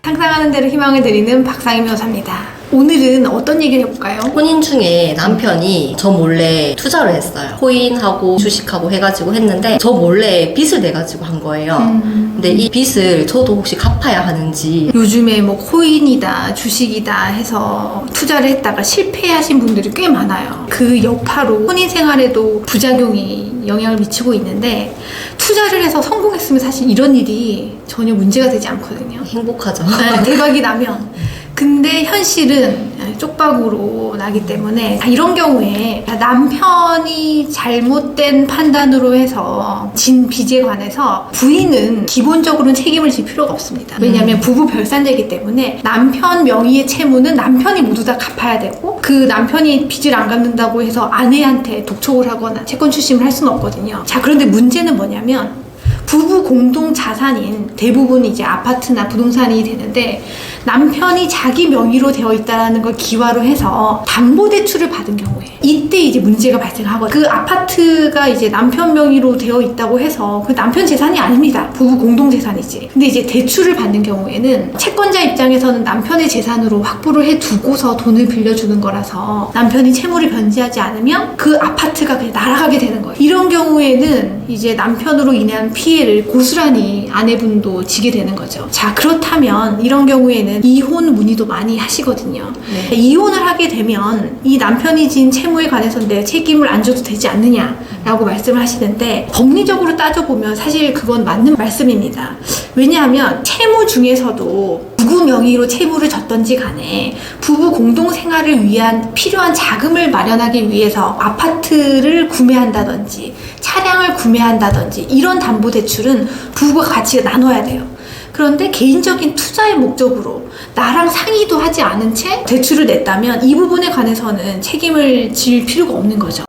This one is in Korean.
상상하는 대로 희망을 드리는 박상희 변호사입니다. 오늘은 어떤 얘기를 해볼까요? 혼인 중에 남편이 저 몰래 투자를 했어요. 코인하고 주식하고 해가지고 했는데 저 몰래 빚을 내가지고 한 거예요. 근데 이 빚을 저도 혹시 갚아야 하는지. 요즘에 뭐 코인이다 주식이다 해서 투자를 했다가 실패하신 분들이 꽤 많아요. 그 여파로 혼인 생활에도 부작용이 영향을 미치고 있는데, 투자를 해서 성공했으면 사실 이런 일이 전혀 문제가 되지 않거든요. 행복하죠. 네, 대박이 나면. 근데 현실은 쪽박으로 나기 때문에 이런 경우에 남편이 잘못된 판단으로 해서 진 빚에 관해서 부인은 기본적으로는 책임을 질 필요가 없습니다. 왜냐하면 부부 별산되기 때문에 남편 명의의 채무는 남편이 모두 다 갚아야 되고, 그 남편이 빚을 안 갚는다고 해서 아내한테 독촉을 하거나 채권 추심을 할 수는 없거든요. 자, 그런데 문제는 뭐냐면 부부 공동 자산인 대부분 이제 아파트나 부동산이 되는데, 남편이 자기 명의로 되어 있다는 걸 기화로 해서 담보대출을 받은 경우에 이때 이제 문제가 발생하거든요. 그 아파트가 이제 남편 명의로 되어 있다고 해서 그 남편 재산이 아닙니다. 부부 공동 재산이지. 근데 이제 대출을 받는 경우에는 채권자 입장에서는 남편의 재산으로 확보를 해두고서 돈을 빌려주는 거라서 남편이 채무를 변제하지 않으면 그 아파트가 그냥 날아가게 되는 거예요. 이런 경우에는 이제 남편으로 인한 피해를 고스란히 아내분도 지게 되는 거죠. 자, 그렇다면 이런 경우에는 이혼 문의도 많이 하시거든요. 네. 이혼을 하게 되면 이 남편이 진 채무에 관해서는 내 책임을 안 져도 되지 않느냐라고 말씀을 하시는데, 법리적으로 따져보면 사실 그건 맞는 말씀입니다. 왜냐하면 채무 중에서도 누구 명의로 채무를 졌던지 간에 부부 공동 생활을 위한 필요한 자금을 마련하기 위해서 아파트를 구매한다든지 차량을 구매한다든지 이런 담보대출은 부부가 같이 나눠야 돼요. 그런데 개인적인 투자의 목적으로 나랑 상의도 하지 않은 채 대출을 냈다면 이 부분에 관해서는 책임을 질 필요가 없는 거죠.